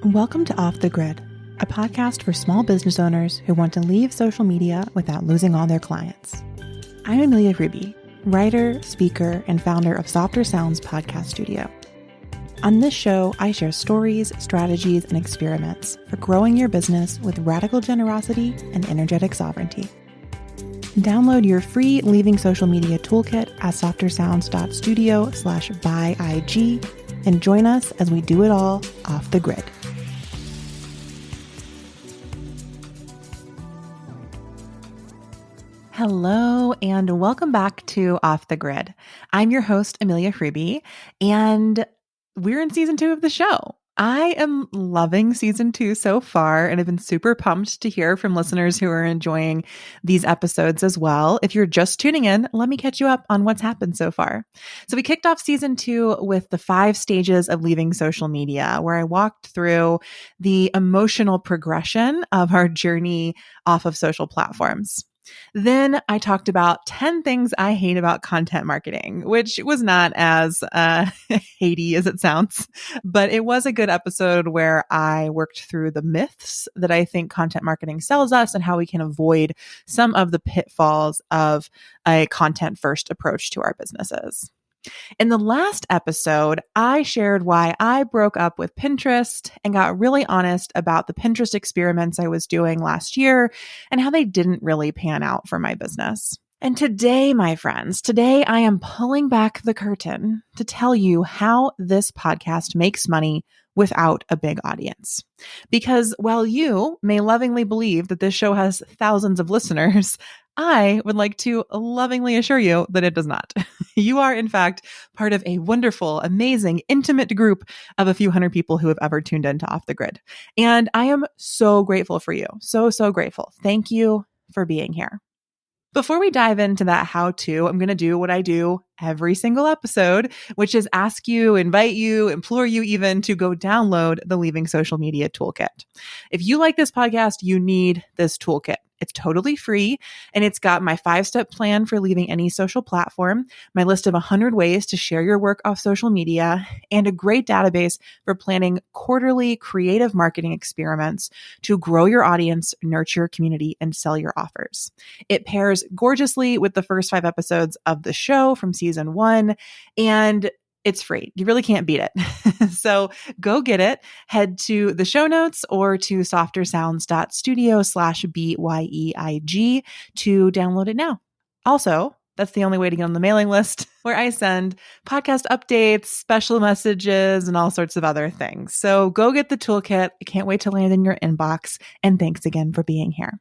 Welcome to Off the Grid, a podcast for small business owners who want to leave social media without losing all their clients. I'm Amelia Ruby, writer, speaker, and founder of Softer Sounds Podcast Studio. On this show, I share stories, strategies, and experiments for growing your business with radical generosity and energetic sovereignty. Download your free Leaving Social Media toolkit at softersounds.studio/buyig and join us as we do it all off the grid. Hello, and welcome back to Off the Grid. I'm your host, Amelia Freebie, and we're in season 2 of the show. I am loving season 2 so far, and I've been super pumped to hear from listeners who are enjoying these episodes as well. If you're just tuning in, let me catch you up on what's happened so far. So we kicked off season 2 with the 5 stages of leaving social media, where I walked through the emotional progression of our journey off of social platforms. Then I talked about 10 things I hate about content marketing, which was not as hatey as it sounds, but it was a good episode where I worked through the myths that I think content marketing sells us and how we can avoid some of the pitfalls of a content first approach to our businesses. In the last episode, I shared why I broke up with Pinterest and got really honest about the Pinterest experiments I was doing last year and how they didn't really pan out for my business. And today, my friends, I am pulling back the curtain to tell you how this podcast makes money without a big audience. Because while you may lovingly believe that this show has thousands of listeners, I would like to lovingly assure you that it does not. You are, in fact, part of a wonderful, amazing, intimate group of a few hundred people who have ever tuned into Off the Grid. And I am so grateful for you. So grateful. Thank you for being here. Before we dive into that how-to, I'm going to do what I do every single episode, which is ask you, invite you, implore you even to go download the Leaving Social Media Toolkit. If you like this podcast, you need this toolkit. It's totally free, and it's got my 5-step plan for leaving any social platform, my list of 100 ways to share your work off social media, and a great database for planning quarterly creative marketing experiments to grow your audience, nurture your community, and sell your offers. It pairs gorgeously with the first 5 episodes of the show from season 1, and it's free. You really can't beat it. So go get it. Head to the show notes or to softersounds.studio/BYEIG to download it now. Also, that's the only way to get on the mailing list where I send podcast updates, special messages, and all sorts of other things. So go get the toolkit. I can't wait to land in your inbox. And thanks again for being here.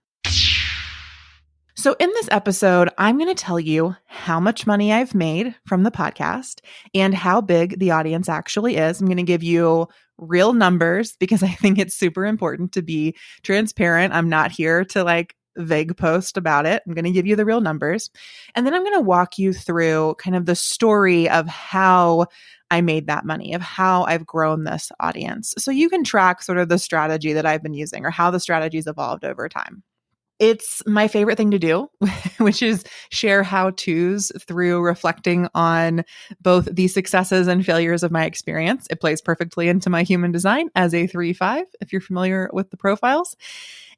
So in this episode, I'm going to tell you how much money I've made from the podcast and how big the audience actually is. I'm going to give you real numbers because I think it's super important to be transparent. I'm not here to vague post about it. I'm going to give you the real numbers. And then I'm going to walk you through kind of the story of how I made that money, of how I've grown this audience. So you can track sort of the strategy that I've been using or how the strategy's evolved over time. It's my favorite thing to do, which is share how-tos through reflecting on both the successes and failures of my experience. It plays perfectly into my human design as a 3-5, if you're familiar with the profiles.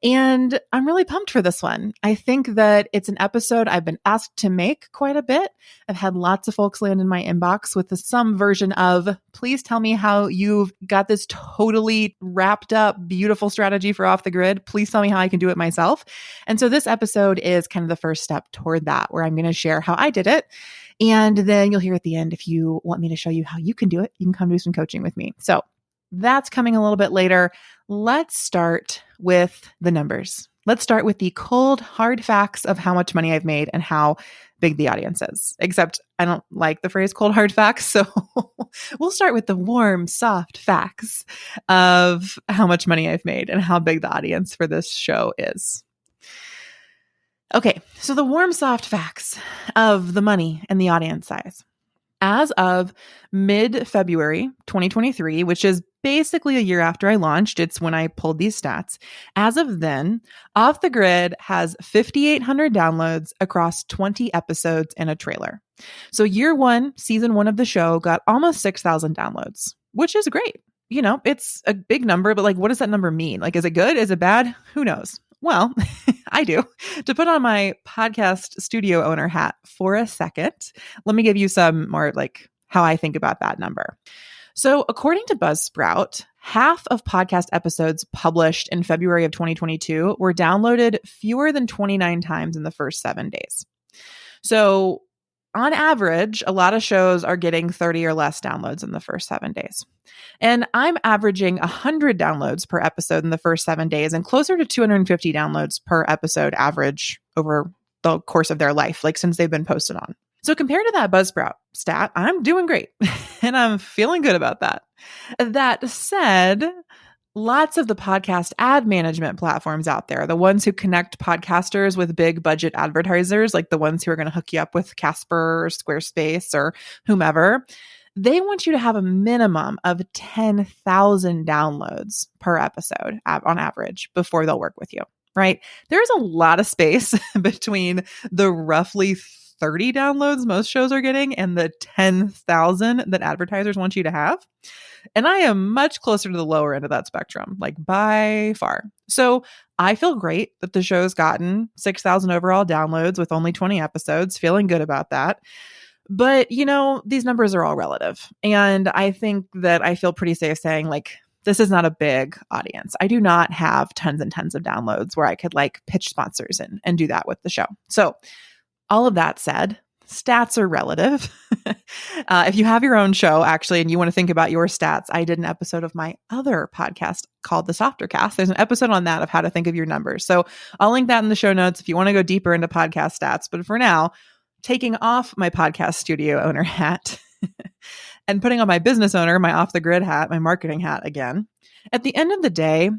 And I'm really pumped for this one. I think that it's an episode I've been asked to make quite a bit. I've had lots of folks land in my inbox with some version of, please tell me how you've got this totally wrapped up, beautiful strategy for Off the Grid. Please tell me how I can do it myself. And so this episode is kind of the first step toward that, where I'm going to share how I did it. And then you'll hear at the end, if you want me to show you how you can do it, you can come do some coaching with me. So that's coming a little bit later. Let's start with the numbers. Let's start with the cold, hard facts of how much money I've made and how big the audience is. Except I don't like the phrase cold, hard facts. So we'll start with the warm, soft facts of how much money I've made and how big the audience for this show is. Okay, so the warm, soft facts of the money and the audience size. As of mid-February 2023, which is basically a year after I launched, it's when I pulled these stats. As of then, Off the Grid has 5,800 downloads across 20 episodes and a trailer. So year 1, season 1 of the show got almost 6,000 downloads, which is great. it's a big number, but like, what does that number mean? Like, is it good? Is it bad? Who knows? Well, I do. To put on my podcast studio owner hat for a second, let me give you some more like how I think about that number. So according to Buzzsprout, half of podcast episodes published in February of 2022 were downloaded fewer than 29 times in the first 7 days. So on average, a lot of shows are getting 30 or less downloads in the first 7 days. And I'm averaging 100 downloads per episode in the first 7 days and closer to 250 downloads per episode average over the course of their life, like since they've been posted on. So compared to that Buzzsprout stat, I'm doing great and I'm feeling good about that. That said, lots of the podcast ad management platforms out there, the ones who connect podcasters with big budget advertisers, like the ones who are going to hook you up with Casper or Squarespace or whomever, they want you to have a minimum of 10,000 downloads per episode on average before they'll work with you, right? There's a lot of space between the roughly 30 downloads most shows are getting and the 10,000 that advertisers want you to have. And I am much closer to the lower end of that spectrum, like by far. So I feel great that the show's gotten 6,000 overall downloads with only 20 episodes, feeling good about that. But, these numbers are all relative. And I think that I feel pretty safe saying like, this is not a big audience. I do not have tons and tons of downloads where I could like pitch sponsors and do that with the show. So all of that said, stats are relative. If you have your own show, actually, and you want to think about your stats, I did an episode of my other podcast called The Softer Cast. There's an episode on that of how to think of your numbers. So I'll link that in the show notes if you want to go deeper into podcast stats. But for now, taking off my podcast studio owner hat and putting on my business owner, my off the grid hat, my marketing hat again. At the end of the day,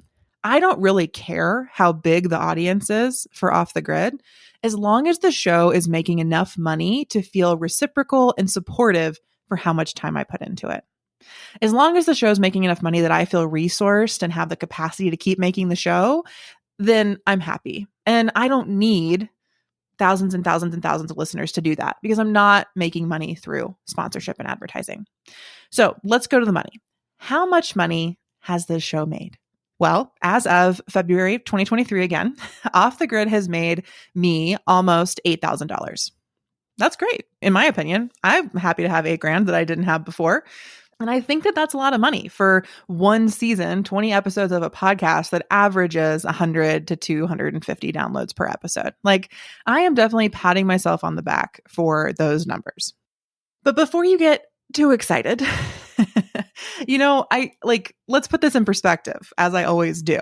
I don't really care how big the audience is for Off the Grid, as long as the show is making enough money to feel reciprocal and supportive for how much time I put into it. As long as the show is making enough money that I feel resourced and have the capacity to keep making the show, then I'm happy. And I don't need thousands and thousands and thousands of listeners to do that because I'm not making money through sponsorship and advertising. So let's go to the money. How much money has this show made? Well, as of February 2023, again, Off the Grid has made me almost $8,000. That's great. In my opinion, I'm happy to have $8,000 that I didn't have before. And I think that that's a lot of money for one season, 20 episodes of a podcast that averages 100 to 250 downloads per episode. Like, I am definitely patting myself on the back for those numbers. But before you get too excited, let's put this in perspective, as I always do.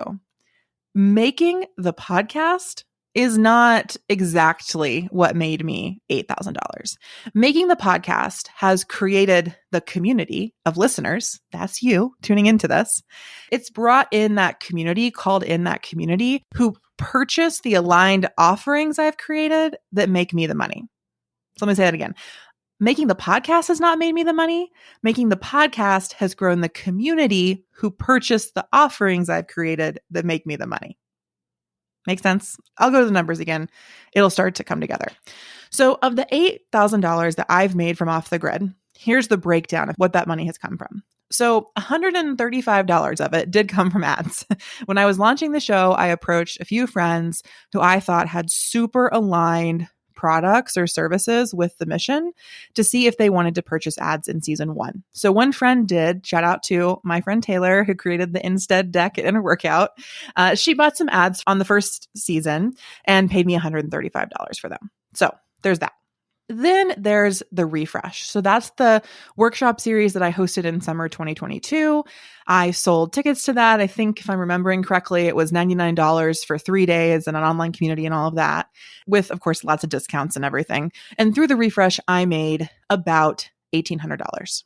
Making the podcast is not exactly what made me $8,000. Making the podcast has created the community of listeners. That's you tuning into this. It's brought in that community, called in that community, who purchase the aligned offerings I've created that make me the money. So let me say that again. Making the podcast has not made me the money. Making the podcast has grown the community who purchase the offerings I've created that make me the money. Make sense? I'll go to the numbers again. It'll start to come together. So of the $8,000 that I've made from Off the Grid, here's the breakdown of what that money has come from. So $135 of it did come from ads. When I was launching the show, I approached a few friends who I thought had super aligned products or services with the mission to see if they wanted to purchase ads in season 1. So one friend did. Shout out to my friend Taylor, who created the Instead deck at Inner Workout. She bought some ads on the first season and paid me $135 for them. So there's that. Then there's the refresh. So that's the workshop series that I hosted in summer 2022. I sold tickets to that. I think if I'm remembering correctly, it was $99 for 3 days and an online community and all of that, with, of course, lots of discounts and everything. And through the refresh, I made about $1,800.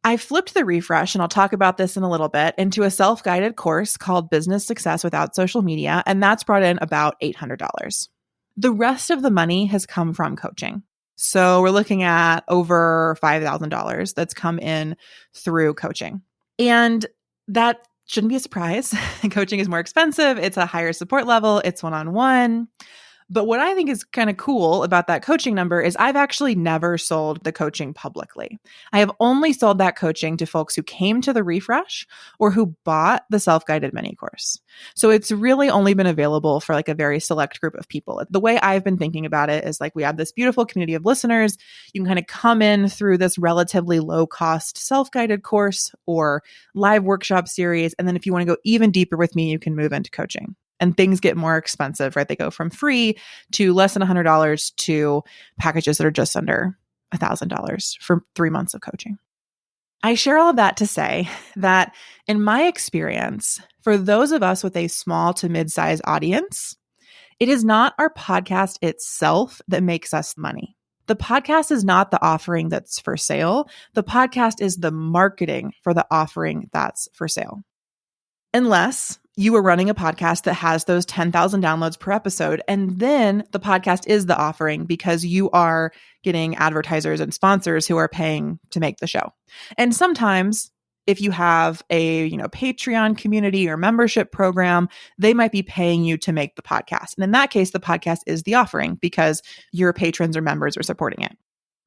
I flipped the refresh, and I'll talk about this in a little bit, into a self-guided course called Business Success Without Social Media, and that's brought in about $800. The rest of the money has come from coaching. So we're looking at over $5,000 that's come in through coaching. And that shouldn't be a surprise. Coaching is more expensive. It's a higher support level. It's one-on-one. But what I think is kind of cool about that coaching number is I've actually never sold the coaching publicly. I have only sold that coaching to folks who came to the refresh or who bought the self-guided mini course. So it's really only been available for like a very select group of people. The way I've been thinking about it is like we have this beautiful community of listeners. You can kind of come in through this relatively low cost self-guided course or live workshop series. And then if you want to go even deeper with me, you can move into coaching. And things get more expensive, right? They go from free to less than $100 to packages that are just under $1,000 for 3 months of coaching. I share all of that to say that in my experience, for those of us with a small to mid-size audience, it is not our podcast itself that makes us money. The podcast is not the offering that's for sale. The podcast is the marketing for the offering that's for sale. Unless you are running a podcast that has those 10,000 downloads per episode, and then the podcast is the offering because you are getting advertisers and sponsors who are paying to make the show. And sometimes if you have a, Patreon community or membership program, they might be paying you to make the podcast. And in that case, the podcast is the offering because your patrons or members are supporting it.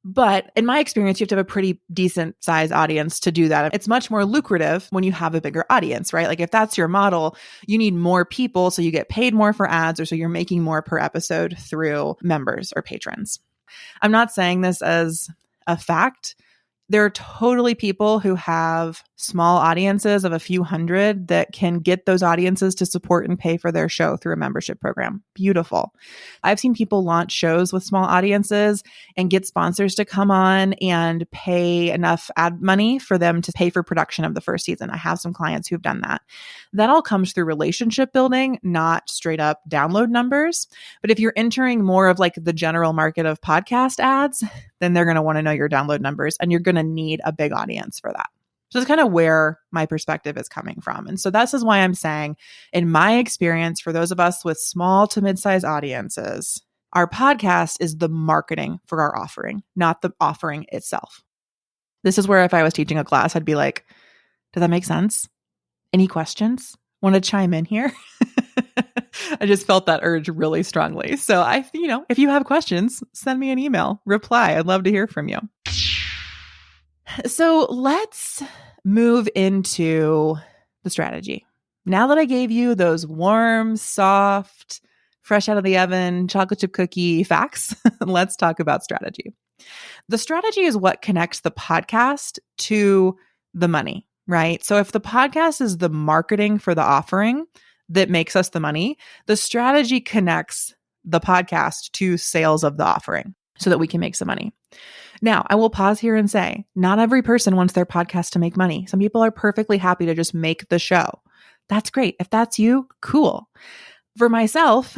But in my experience, you have to have a pretty decent size audience to do that. It's much more lucrative when you have a bigger audience, right? Like if that's your model, you need more people so you get paid more for ads or so you're making more per episode through members or patrons. I'm not saying this as a fact. There are totally people who have small audiences of a few hundred that can get those audiences to support and pay for their show through a membership program. Beautiful. I've seen people launch shows with small audiences and get sponsors to come on and pay enough ad money for them to pay for production of the first season. I have some clients who've done that. That all comes through relationship building, not straight up download numbers. But if you're entering more of like the general market of podcast ads, then they're going to want to know your download numbers and you're going to need a big audience for that. So that's kind of where my perspective is coming from. And so this is why I'm saying, in my experience, for those of us with small to mid-size audiences, our podcast is the marketing for our offering, not the offering itself. This is where if I was teaching a class, I'd be like, does that make sense? Any questions? Want to chime in here? I just felt that urge really strongly. So if you have questions, send me an email, reply. I'd love to hear from you. So let's move into the strategy. Now that I gave you those warm, soft, fresh out of the oven, chocolate chip cookie facts, let's talk about strategy. The strategy is what connects the podcast to the money, right? So if the podcast is the marketing for the offering that makes us the money, the strategy connects the podcast to sales of the offering so that we can make some money. Now, I will pause here and say, not every person wants their podcast to make money. Some people are perfectly happy to just make the show. That's great. If that's you, cool. For myself,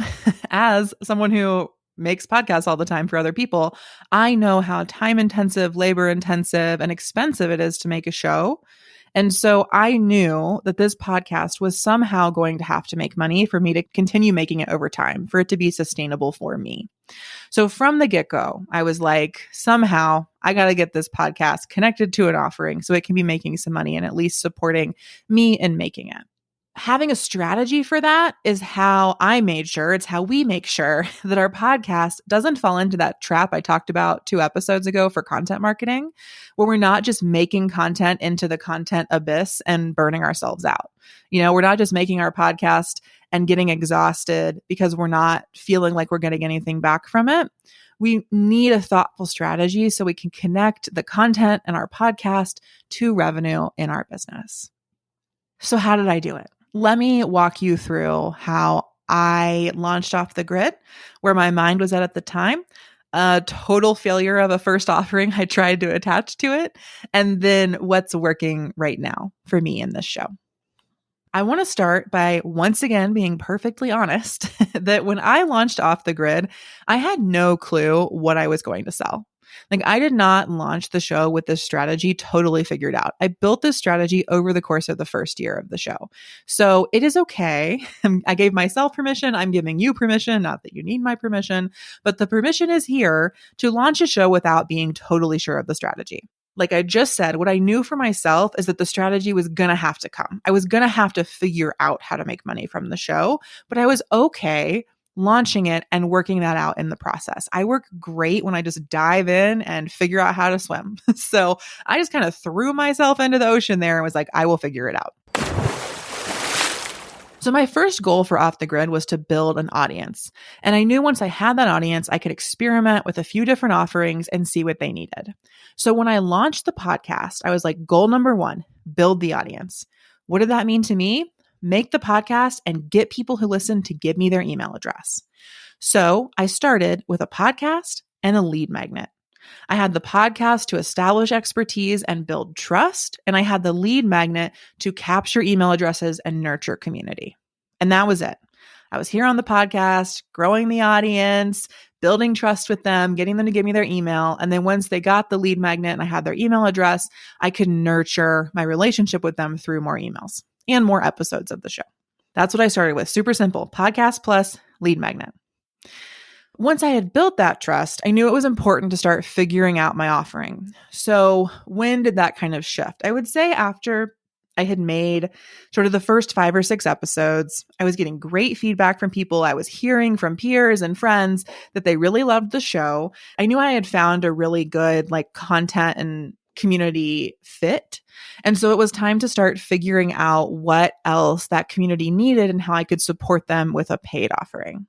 as someone who makes podcasts all the time for other people, I know how time intensive, labor intensive, and expensive it is to make a show. And so I knew that this podcast was somehow going to have to make money for me to continue making it over time, for it to be sustainable for me. So from the get-go, I was like, somehow I got to get this podcast connected to an offering so it can be making some money and at least supporting me in making it. Having a strategy for that is how I made sure, it's how we make sure that our podcast doesn't fall into that trap I talked about 2 episodes ago for content marketing, where we're not just making content into the content abyss and burning ourselves out. We're not just making our podcast and getting exhausted because we're not feeling like we're getting anything back from it. We need a thoughtful strategy so we can connect the content and our podcast to revenue in our business. So how did I do it? Let me walk you through how I launched Off the Grid, where my mind was at the time, a total failure of a first offering I tried to attach to it, and then what's working right now for me in this show. I want to start by once again being perfectly honest that when I launched Off the Grid, I had no clue what I was going to sell. Like I did not launch the show with this strategy totally figured out. I built this strategy over the course of the first year of the show. So it is okay. I gave myself permission. I'm giving you permission, not that you need my permission, but the permission is here to launch a show without being totally sure of the strategy. Like I just said, what I knew for myself is that the strategy was going to have to come. I was going to have to figure out how to make money from the show, but I was okay launching it, and working that out in the process. I work great when I just dive in and figure out how to swim. So I just kind of threw myself into the ocean there and was like, I will figure it out. So my first goal for Off the Grid was to build an audience. And I knew once I had that audience, I could experiment with a few different offerings and see what they needed. So when I launched the podcast, I was like, goal number 1, build the audience. What did that mean to me? Make the podcast and get people who listen to give me their email address. So I started with a podcast and a lead magnet. I had the podcast to establish expertise and build trust, and I had the lead magnet to capture email addresses and nurture community. And that was it. I was here on the podcast, growing the audience, building trust with them, getting them to give me their email. And then once they got the lead magnet and I had their email address, I could nurture my relationship with them through more emails and more episodes of the show. That's what I started with. Super simple. Podcast plus lead magnet. Once I had built that trust, I knew it was important to start figuring out my offering. So when did that kind of shift? I would say after I had made sort of the first 5 or 6 episodes, I was getting great feedback from people. I was hearing from peers and friends that they really loved the show. I knew I had found a really good content and community fit. And so it was time to start figuring out what else that community needed and how I could support them with a paid offering.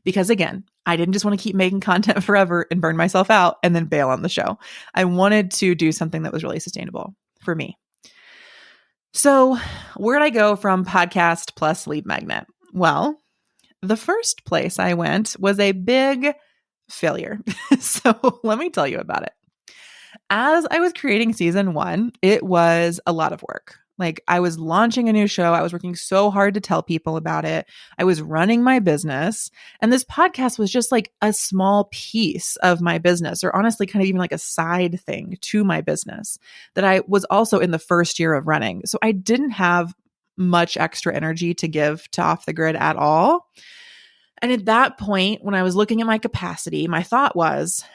Because again, I didn't just want to keep making content forever and burn myself out and then bail on the show. I wanted to do something that was really sustainable for me. So where'd I go from podcast plus lead magnet? Well, the first place I went was a big failure. So let me tell you about it. As I was creating season 1, it was a lot of work. I was launching a new show. I was working so hard to tell people about it. I was running my business. And this podcast was just a small piece of my business, or honestly, kind of even a side thing to my business that I was also in the first year of running. So I didn't have much extra energy to give to Off the Grid at all. And at that point, when I was looking at my capacity, my thought was,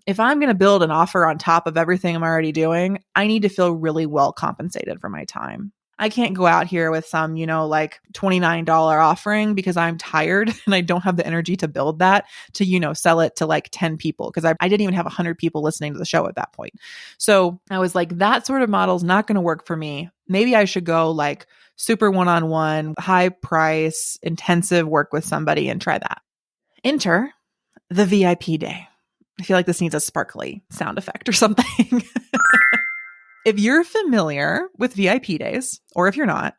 if I'm going to build an offer on top of everything I'm already doing, I need to feel really well compensated for my time. I can't go out here with some, $29 offering because I'm tired and I don't have the energy to build that to, sell it to 10 people because I didn't even have 100 people listening to the show at that point. So I was like, that sort of model is not going to work for me. Maybe I should go super one-on-one, high price, intensive work with somebody and try that. Enter the VIP day. I feel like this needs a sparkly sound effect or something. If you're familiar with VIP days, or if you're not,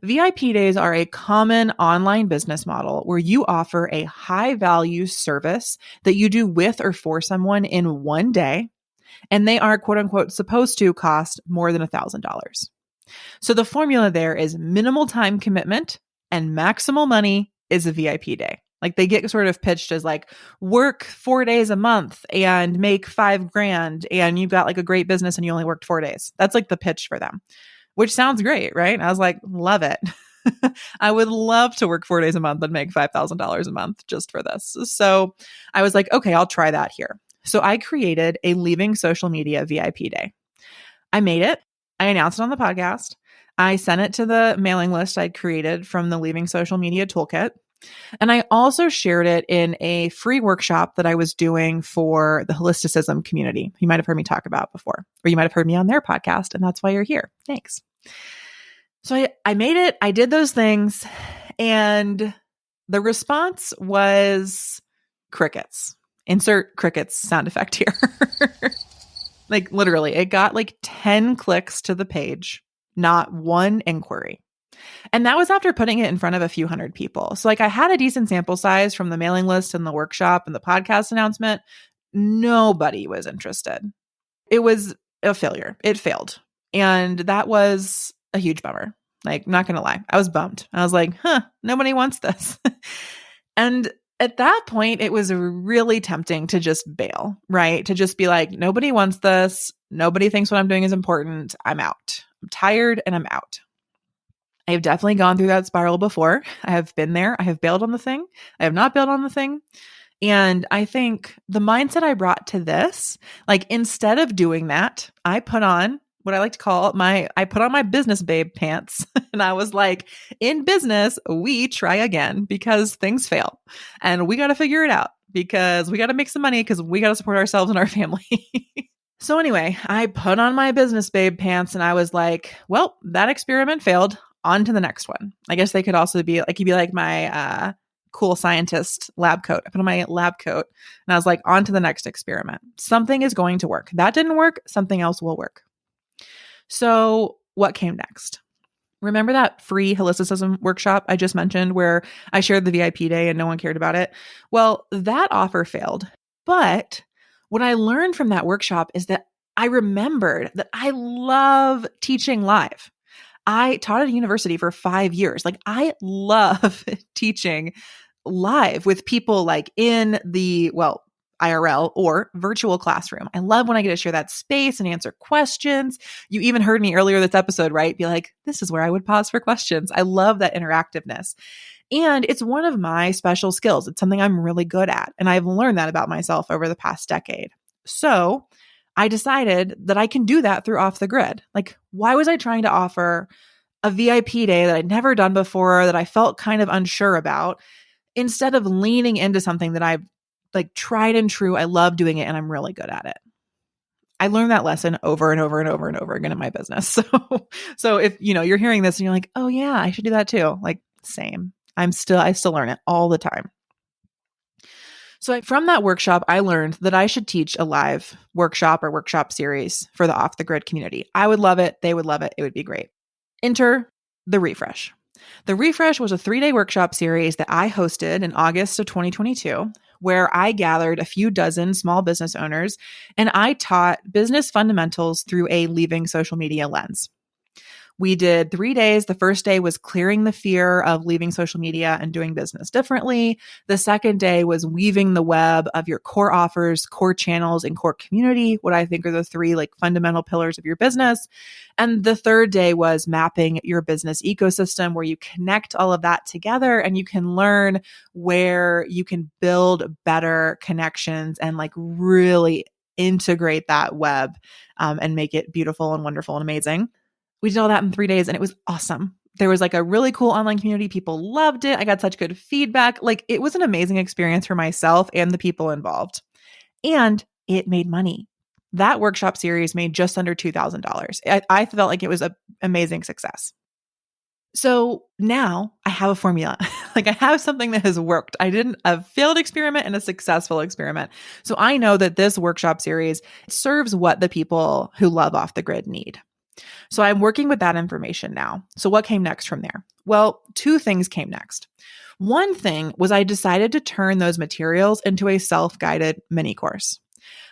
VIP days are a common online business model where you offer a high value service that you do with or for someone in one day, and they are quote unquote supposed to cost more than $1,000. So the formula there is minimal time commitment and maximal money is a VIP day. They get sort of pitched as work 4 days a month and make $5,000 and you've got a great business and you only worked 4 days. That's the pitch for them, which sounds great, right? I was like, love it. I would love to work 4 days a month and make $5,000 a month just for this. So I was like, okay, I'll try that here. So I created a Leaving Social Media VIP day. I made it. I announced it on the podcast. I sent it to the mailing list I'd created from the Leaving Social Media Toolkit. And I also shared it in a free workshop that I was doing for the holisticism community. You might have heard me talk about before, or you might have heard me on their podcast, and that's why you're here. Thanks. So I made it. I did those things, and the response was crickets. Insert crickets sound effect here. Literally, it got 10 clicks to the page, not one inquiry. And that was after putting it in front of a few hundred people. So I had a decent sample size from the mailing list and the workshop and the podcast announcement. Nobody was interested. It was a failure. It failed. And that was a huge bummer. Not going to lie. I was bummed. I was like, nobody wants this. And at that point, it was really tempting to just bail, right? To just be like, nobody wants this. Nobody thinks what I'm doing is important. I'm out. I'm tired and I'm out. I have definitely gone through that spiral before. I have been there. I have bailed on the thing. I have not bailed on the thing. And I think the mindset I brought to this, instead of doing that, I put on what I like to call I put on my business babe pants and I was like, in business, we try again because things fail and we got to figure it out because we got to make some money because we got to support ourselves and our family. So anyway, I put on my business babe pants and I was like, well, that experiment failed. On to the next one. I guess they could also be like, you'd be like my cool scientist lab coat. I put on my lab coat and I was like, on to the next experiment. Something is going to work. That didn't work. Something else will work. So what came next? Remember that free holisticism workshop I just mentioned where I shared the VIP day and no one cared about it? Well, that offer failed. But what I learned from that workshop is that I remembered that I love teaching live. I taught at a university for 5 years. Like I love teaching live with people like in the, IRL or virtual classroom. I love when I get to share that space and answer questions. You even heard me earlier this episode, right? Be like, this is where I would pause for questions. I love that interactiveness. And it's one of my special skills. It's something I'm really good at. And I've learned that about myself over the past decade. So I decided that I can do that through Off the Grid. Like, why was I trying to offer a VIP day that I'd never done before, that I felt kind of unsure about, instead of leaning into something that I've like tried and true? I love doing it and I'm really good at it. I learned that lesson over and over and over and over again in my business. So if you're hearing this and you're like, oh yeah, I should do that too. Like same. I still learn it all the time. So from that workshop, I learned that I should teach a live workshop or workshop series for the Off the Grid community. I would love it. They would love it. It would be great. Enter the Refresh. The Refresh was a 3-day workshop series that I hosted in August of 2022, where I gathered a few dozen small business owners and I taught business fundamentals through a leaving social media lens. We did 3 days. The first day was clearing the fear of leaving social media and doing business differently. The second day was weaving the web of your core offers, core channels, and core community, what I think are the 3 like fundamental pillars of your business. And the third day was mapping your business ecosystem, where you connect all of that together and you can learn where you can build better connections and like really integrate that web and make it beautiful and wonderful and amazing. We did all that in 3 days and it was awesome. There was like a really cool online community. People loved it. I got such good feedback. Like it was an amazing experience for myself and the people involved. And it made money. That workshop series made just under $2,000. I felt like it was an amazing success. So now I have a formula. Like I have something that has worked. I did a failed experiment and a successful experiment. So I know that this workshop series serves what the people who love Off the Grid need. So I'm working with that information now. So what came next from there? Well, 2 things came next. One thing was I decided to turn those materials into a self-guided mini course.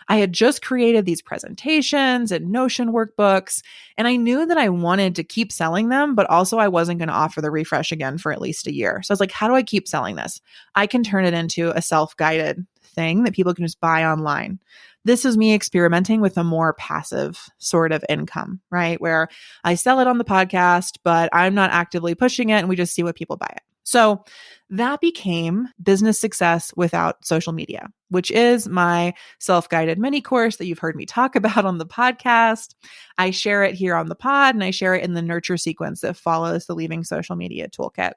I had just created these presentations and Notion workbooks, and I knew that I wanted to keep selling them, but also I wasn't going to offer the Refresh again for at least a year. So I was like, how do I keep selling this? I can turn it into a self-guided thing that people can just buy online. This is me experimenting with a more passive sort of income, right? Where I sell it on the podcast, but I'm not actively pushing it and we just see what people buy it. So that became Business Success Without Social Media, which is my self-guided mini course that you've heard me talk about on the podcast. I share it here on the pod and I share it in the nurture sequence that follows the Leaving Social Media Toolkit.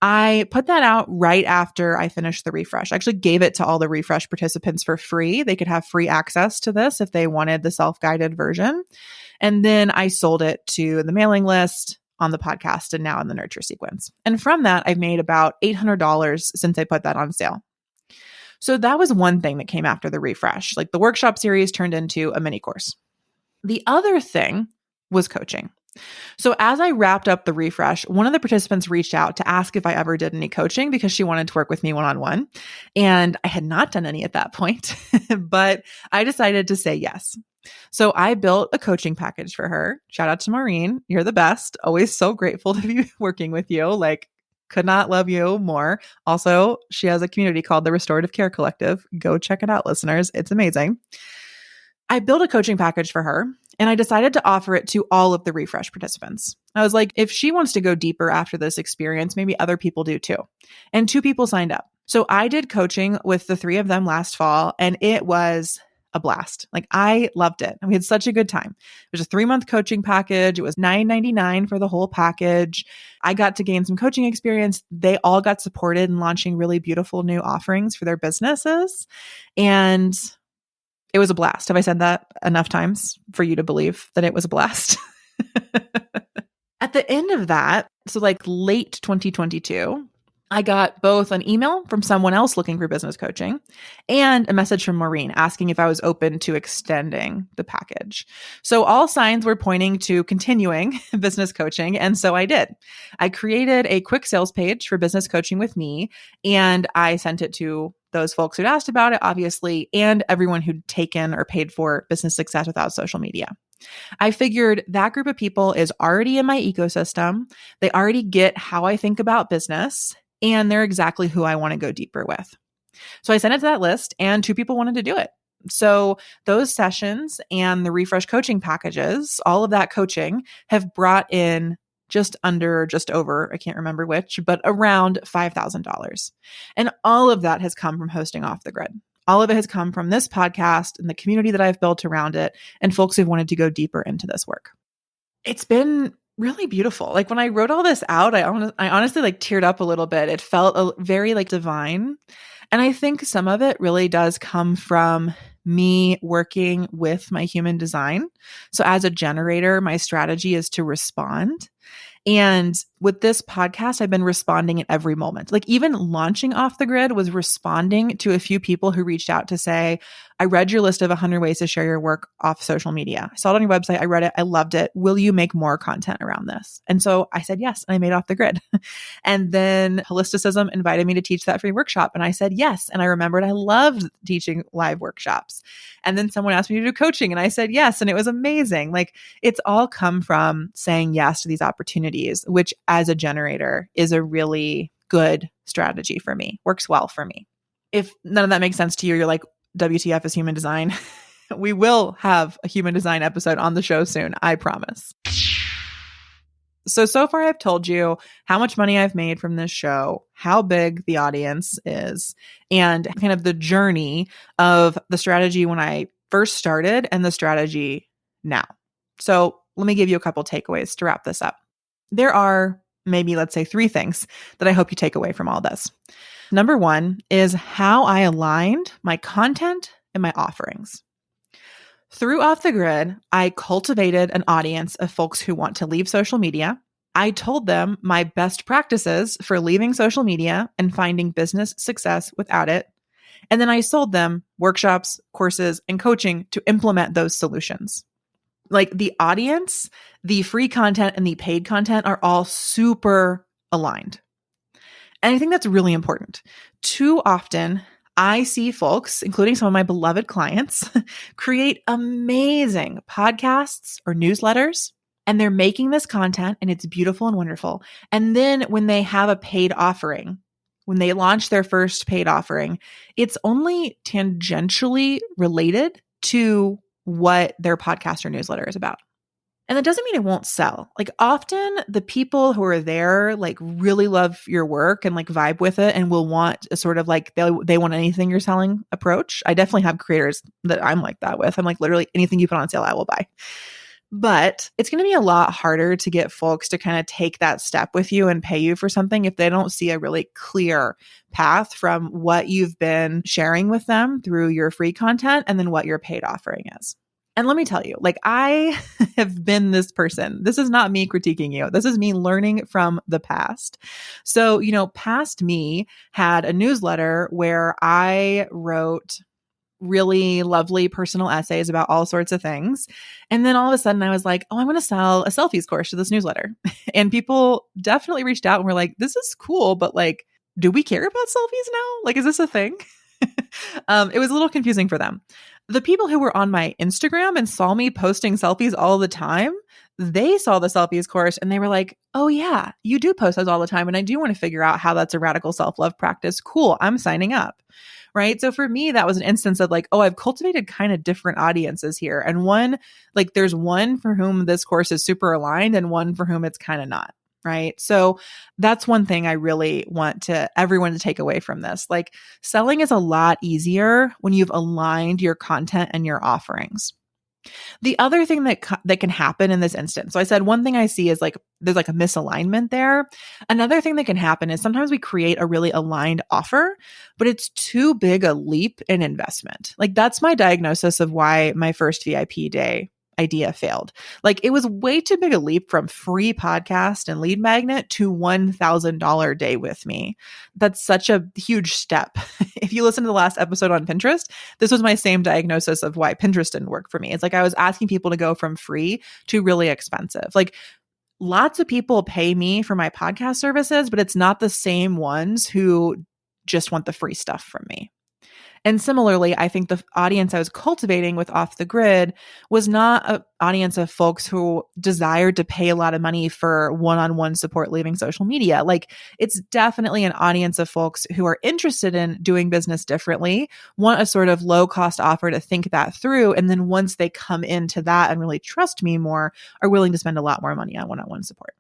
I put that out right after I finished the Refresh. I actually gave it to all the Refresh participants for free. They could have free access to this if they wanted the self-guided version. And then I sold it to the mailing list, on the podcast, and now in the nurture sequence. And from that, I've made about $800 since I put that on sale. So that was one thing that came after the Refresh. Like the workshop series turned into a mini course. The other thing was coaching. So as I wrapped up the Refresh, one of the participants reached out to ask if I ever did any coaching because she wanted to work with me one-on-one. And I had not done any at that point, but I decided to say yes. So I built a coaching package for her. Shout out to Maureen. You're the best. Always so grateful to be working with you. Like, could not love you more. Also, she has a community called the Restorative Care Collective. Go check it out, listeners. It's amazing. I built a coaching package for her and I decided to offer it to all of the Refresh participants. I was like, if she wants to go deeper after this experience, maybe other people do too. And 2 people signed up. So I did coaching with the 3 of them last fall and it was a blast. Like I loved it. And we had such a good time. It was a 3-month coaching package. It was $9.99 for the whole package. I got to gain some coaching experience. They all got supported in launching really beautiful new offerings for their businesses. And it was a blast. Have I said that enough times for you to believe that it was a blast? At the end of that, so like late 2022, I got both an email from someone else looking for business coaching and a message from Maureen asking if I was open to extending the package. So all signs were pointing to continuing business coaching. And so I did. I created a quick sales page for business coaching with me, and I sent it to those folks who'd asked about it, obviously, and everyone who'd taken or paid for business success without social media. I figured that group of people is already in my ecosystem. They already get how I think about business, and they're exactly who I want to go deeper with. So I sent it to that list, and 2 people wanted to do it. So those sessions and the refresh coaching packages, all of that coaching have brought in just over, I can't remember which, but around $5,000. And all of that has come from hosting Off the Grid. All of it has come from this podcast and the community that I've built around it and folks who've wanted to go deeper into this work. It's been really beautiful. Like when I wrote all this out, I honestly like teared up a little bit. It felt very like divine. And I think some of it really does come from me working with my human design. So as a generator, my strategy is to respond. And with this podcast, I've been responding at every moment. Like even launching Off the Grid was responding to a few people who reached out to say, I read your list of 100 ways to share your work off social media. I saw it on your website. I read it. I loved it. Will you make more content around this? And so I said yes, and I made Off the Grid. And then Holisticism invited me to teach that free workshop. And I said yes. And I remembered I loved teaching live workshops. And then someone asked me to do coaching, and I said yes. And it was amazing. Like it's all come from saying yes to these opportunities, which as a generator is a really good strategy for me, works well for me. If none of that makes sense to you, you're like, WTF is human design. We will have a human design episode on the show soon, I promise. So far I've told you how much money I've made from this show, how big the audience is, and kind of the journey of the strategy when I first started and the strategy now. So let me give you a couple takeaways to wrap this up. There are maybe, let's say, 3 things that I hope you take away from all this. Number 1 is how I aligned my content and my offerings. Through Off the Grid, I cultivated an audience of folks who want to leave social media. I told them my best practices for leaving social media and finding business success without it. And then I sold them workshops, courses, and coaching to implement those solutions. Like the audience, the free content, and the paid content are all super aligned. And I think that's really important. Too often, I see folks, including some of my beloved clients, create amazing podcasts or newsletters, and they're making this content and it's beautiful and wonderful. And then when they have a paid offering, when they launch their first paid offering, it's only tangentially related to what their podcast or newsletter is about. And that doesn't mean it won't sell. Like often the people who are there like really love your work and like vibe with it and will want a sort of like they want anything you're selling approach. I definitely have creators that I'm like that with. I'm like literally anything you put on sale, I will buy. But it's going to be a lot harder to get folks to kind of take that step with you and pay you for something if they don't see a really clear path from what you've been sharing with them through your free content and then what your paid offering is. And let me tell you, like I have been this person. This is not me critiquing you. This is me learning from the past. So, past me had a newsletter where I wrote really lovely personal essays about all sorts of things. And then all of a sudden I was like, oh, I'm going to sell a selfies course to this newsletter. And people definitely reached out and were like, this is cool, but like, do we care about selfies now? Like, is this a thing? It was a little confusing for them. The people who were on my Instagram and saw me posting selfies all the time, they saw the selfies course and they were like, oh yeah, you do post those all the time. And I do want to figure out how that's a radical self-love practice. Cool. I'm signing up. Right. So for me, that was an instance of like, oh, I've cultivated kind of different audiences here. And there's one for whom this course is super aligned and one for whom it's kind of not. right? So that's one thing I really want everyone to take away from this. Like, selling is a lot easier when you've aligned your content and your offerings. The other thing that can happen in this instance. So I said one thing I see is like there's like a misalignment there. Another thing that can happen is sometimes we create a really aligned offer, but it's too big a leap in investment. Like, that's my diagnosis of why my first VIP day idea failed. Like, it was way too big a leap from free podcast and lead magnet to $1,000 day with me. That's such a huge step. If you listen to the last episode on Pinterest, this was my same diagnosis of why Pinterest didn't work for me. It's like I was asking people to go from free to really expensive. Like, lots of people pay me for my podcast services, but it's not the same ones who just want the free stuff from me. And similarly, I think the audience I was cultivating with Off the Grid was not an audience of folks who desired to pay a lot of money for one-on-one support leaving social media. Like, it's definitely an audience of folks who are interested in doing business differently, want a sort of low-cost offer to think that through. And then once they come into that and really trust me more, are willing to spend a lot more money on one-on-one support.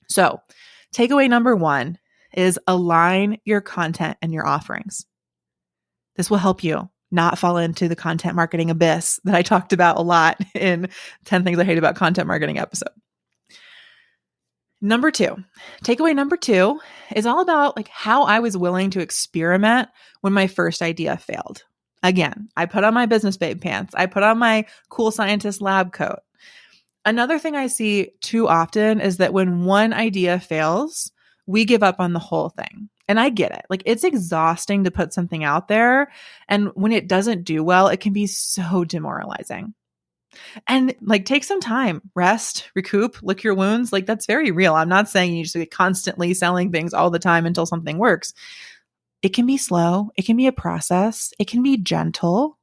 So, takeaway number 1 is align your content and your offerings. This will help you not fall into the content marketing abyss that I talked about a lot in 10 Things I Hate About Content Marketing episode. Takeaway number 2 is all about like how I was willing to experiment when my first idea failed. Again, I put on my business babe pants. I put on my cool scientist lab coat. Another thing I see too often is that when one idea fails, we give up on the whole thing. And I get it. Like, it's exhausting to put something out there. And when it doesn't do well, it can be so demoralizing. And like, take some time, rest, recoup, lick your wounds. Like, that's very real. I'm not saying you should be constantly selling things all the time until something works. It can be slow. It can be a process. It can be gentle,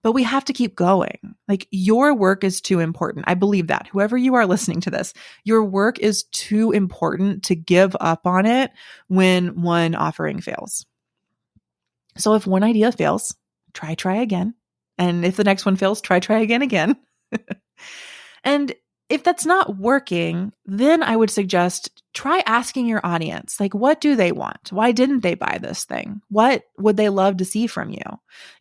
but we have to keep going. Like, your work is too important. I believe that. Whoever you are listening to this, your work is too important to give up on it when one offering fails. So if one idea fails, try again. And if the next one fails, try again. And if that's not working, then I would suggest try asking your audience, like, what do they want? Why didn't they buy this thing? What would they love to see from you?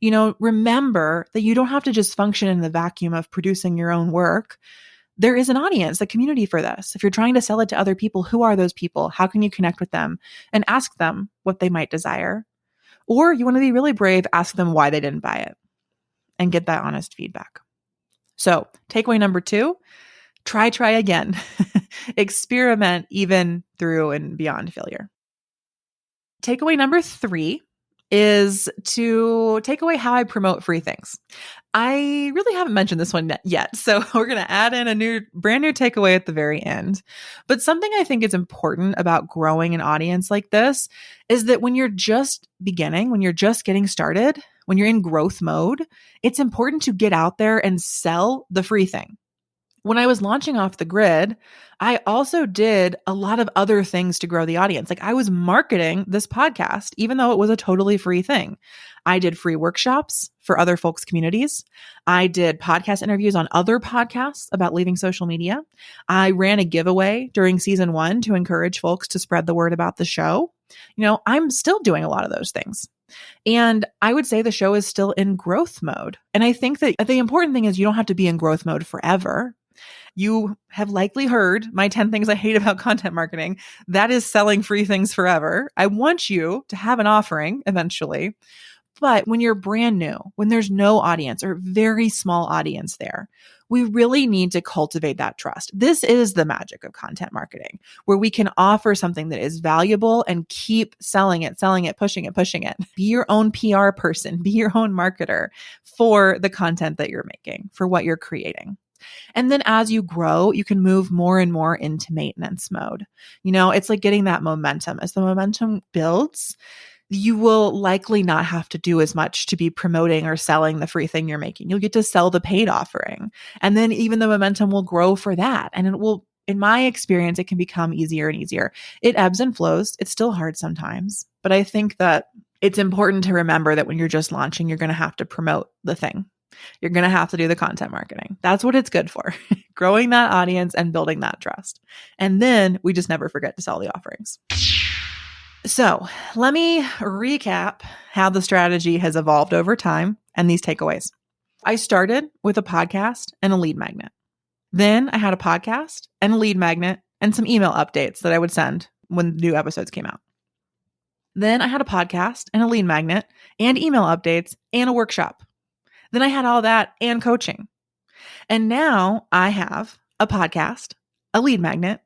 You know, remember that you don't have to just function in the vacuum of producing your own work. There is an audience, a community for this. If you're trying to sell it to other people, who are those people? How can you connect with them and ask them what they might desire? Or you want to be really brave, ask them why they didn't buy it and get that honest feedback. So takeaway number 2, try again. Experiment even through and beyond failure. Takeaway number 3 is to take away how I promote free things. I really haven't mentioned this one yet, so we're going to add in a brand new takeaway at the very end. But something I think is important about growing an audience like this is that when you're just beginning, when you're just getting started, when you're in growth mode, it's important to get out there and sell the free thing. When I was launching Off the Grid, I also did a lot of other things to grow the audience. Like, I was marketing this podcast, even though it was a totally free thing. I did free workshops for other folks' communities. I did podcast interviews on other podcasts about leaving social media. I ran a giveaway during season 1 to encourage folks to spread the word about the show. You know, I'm still doing a lot of those things. And I would say the show is still in growth mode. And I think that the important thing is you don't have to be in growth mode forever. You have likely heard my 10 things I hate about content marketing. That is selling free things forever. I want you to have an offering eventually. But when you're brand new, when there's no audience or very small audience there, we really need to cultivate that trust. This is the magic of content marketing, where we can offer something that is valuable and keep selling it, pushing it. Be your own PR person, be your own marketer for the content that you're making, for what you're creating. And then as you grow, you can move more and more into maintenance mode. You know, it's like getting that momentum. As the momentum builds, you will likely not have to do as much to be promoting or selling the free thing you're making. You'll get to sell the paid offering. And then even the momentum will grow for that. And it will, in my experience, it can become easier and easier. It ebbs and flows. It's still hard sometimes. But I think that it's important to remember that when you're just launching, you're going to have to promote the thing. You're going to have to do the content marketing. That's what it's good for. Growing that audience and building that trust. And then we just never forget to sell the offerings. So let me recap how the strategy has evolved over time and these takeaways. I started with a podcast and a lead magnet. Then I had a podcast and a lead magnet and some email updates that I would send when new episodes came out. Then I had a podcast and a lead magnet and email updates and a workshop. Then I had all that and coaching. And now I have a podcast, a lead magnet,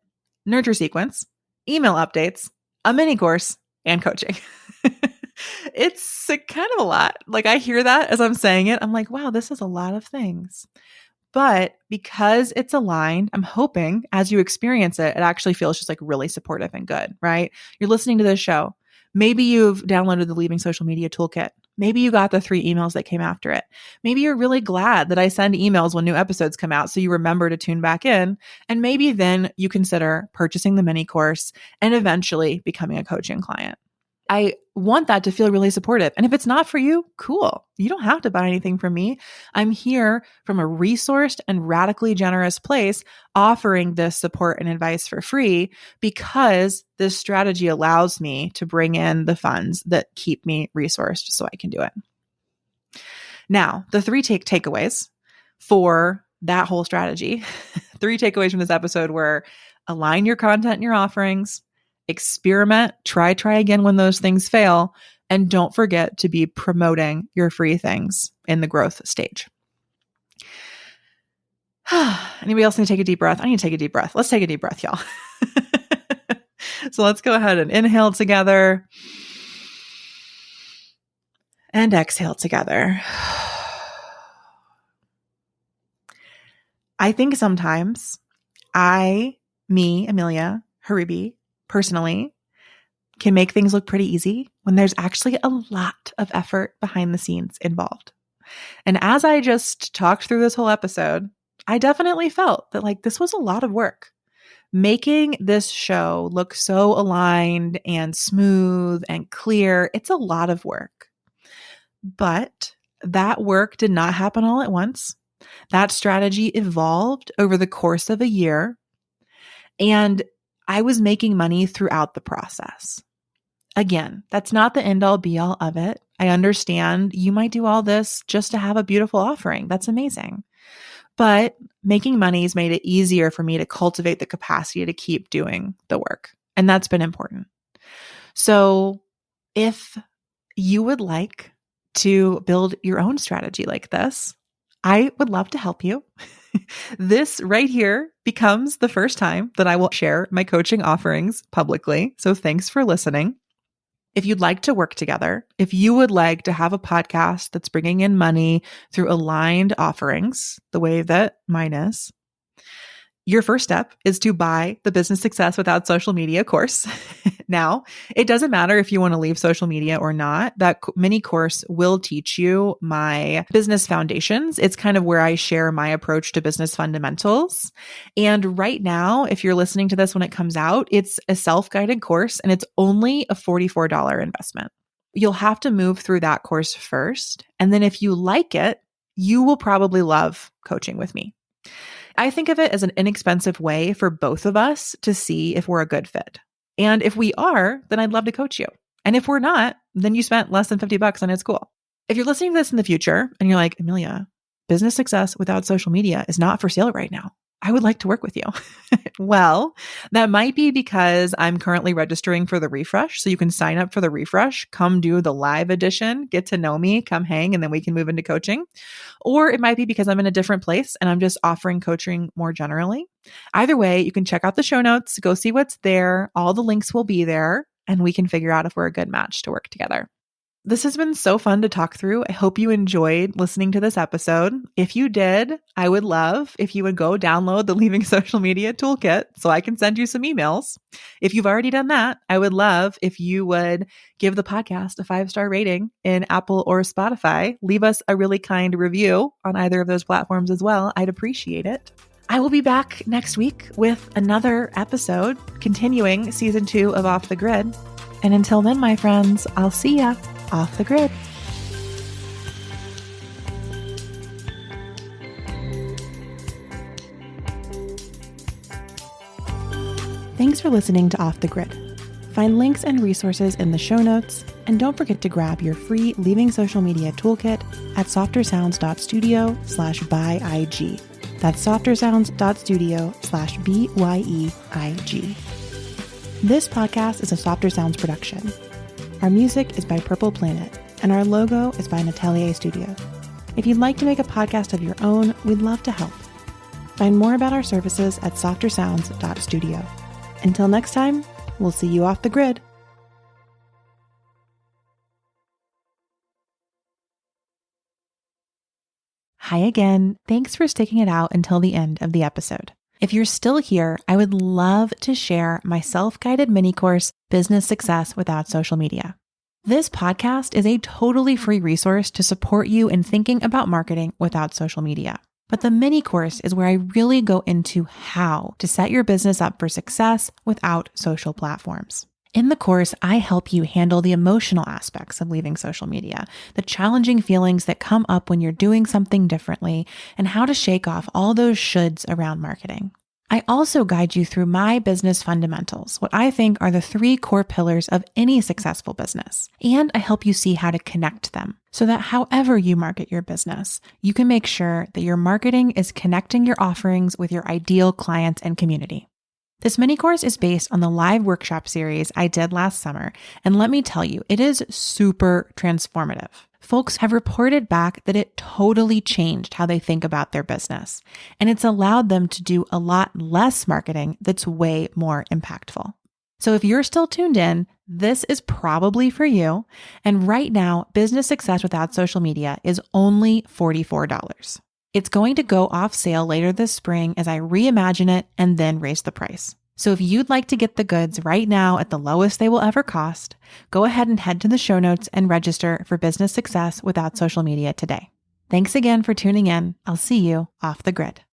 nurture sequence, email updates, a mini course, and coaching. It's kind of a lot. Like I hear that as I'm saying it, I'm like, wow, this is a lot of things. But because it's aligned, I'm hoping as you experience it, it actually feels just like really supportive and good, right? You're listening to this show. Maybe you've downloaded the Leaving Social Media Toolkit. Maybe you got the 3 emails that came after it. Maybe you're really glad that I send emails when new episodes come out so you remember to tune back in. And maybe then you consider purchasing the mini course and eventually becoming a coaching client. I want that to feel really supportive. And if it's not for you, cool. You don't have to buy anything from me. I'm here from a resourced and radically generous place offering this support and advice for free because this strategy allows me to bring in the funds that keep me resourced so I can do it. Now, the 3 takeaways for that whole strategy, 3 takeaways from this episode were align your content and your offerings, experiment, try again when those things fail, and don't forget to be promoting your free things in the growth stage. Anybody else need to take a deep breath? I need to take a deep breath. Let's take a deep breath, y'all. So let's go ahead and inhale together and exhale together. I think sometimes Amelia Haribi, personally, can make things look pretty easy when there's actually a lot of effort behind the scenes involved. And as I just talked through this whole episode, I definitely felt that like this was a lot of work. Making this show look so aligned and smooth and clear, it's a lot of work. But that work did not happen all at once. That strategy evolved over the course of a year. And I was making money throughout the process. Again, that's not the end all be all of it. I understand you might do all this just to have a beautiful offering. That's amazing. But making money has made it easier for me to cultivate the capacity to keep doing the work. And that's been important. So if you would like to build your own strategy like this, I would love to help you. This right here becomes the first time that I will share my coaching offerings publicly. So thanks for listening. If you'd like to work together, if you would like to have a podcast that's bringing in money through aligned offerings, the way that mine is, your first step is to buy the Business Success Without Social Media course. Now, it doesn't matter if you want to leave social media or not. That mini course will teach you my business foundations. It's kind of where I share my approach to business fundamentals. And right now, if you're listening to this when it comes out, it's a self-guided course and it's only a $44 investment. You'll have to move through that course first. And then if you like it, you will probably love coaching with me. I think of it as an inexpensive way for both of us to see if we're a good fit. And if we are, then I'd love to coach you. And if we're not, then you spent less than $50 and it's cool. If you're listening to this in the future and you're like, Amelia, business success without social media is not for sale right now. I would like to work with you. Well, that might be because I'm currently registering for the refresh. So you can sign up for the refresh, come do the live edition, get to know me, come hang, and then we can move into coaching. Or it might be because I'm in a different place and I'm just offering coaching more generally. Either way, you can check out the show notes, go see what's there. All the links will be there and we can figure out if we're a good match to work together. This has been so fun to talk through. I hope you enjoyed listening to this episode. If you did, I would love if you would go download the Leaving Social Media Toolkit so I can send you some emails. If you've already done that, I would love if you would give the podcast a 5-star rating in Apple or Spotify. Leave us a really kind review on either of those platforms as well. I'd appreciate it. I will be back next week with another episode, continuing season 2 of Off the Grid. And until then, my friends, I'll see ya off the grid. Thanks for listening to Off the Grid. Find links and resources in the show notes, and don't forget to grab your free Leaving Social Media toolkit at softersounds.studio/byeig. That's softersounds.studio/byeig. This podcast is a Softer Sounds production. Our music is by Purple Planet, and our logo is by Natelier Studio. If you'd like to make a podcast of your own, we'd love to help. Find more about our services at softersounds.studio. Until next time, we'll see you off the grid. Hi again. Thanks for sticking it out until the end of the episode. If you're still here, I would love to share my self-guided mini course, Business Success Without Social Media. This podcast is a totally free resource to support you in thinking about marketing without social media. But the mini course is where I really go into how to set your business up for success without social platforms. In the course, I help you handle the emotional aspects of leaving social media, the challenging feelings that come up when you're doing something differently, and how to shake off all those shoulds around marketing. I also guide you through my business fundamentals, what I think are the 3 core pillars of any successful business. And I help you see how to connect them so that however you market your business, you can make sure that your marketing is connecting your offerings with your ideal clients and community. This mini course is based on the live workshop series I did last summer, and let me tell you, it is super transformative. Folks have reported back that it totally changed how they think about their business, and it's allowed them to do a lot less marketing that's way more impactful. So if you're still tuned in, this is probably for you. And right now, Business Success Without Social Media is only $44. It's going to go off sale later this spring as I reimagine it and then raise the price. So if you'd like to get the goods right now at the lowest they will ever cost, go ahead and head to the show notes and register for Business Success Without Social Media today. Thanks again for tuning in. I'll see you off the grid.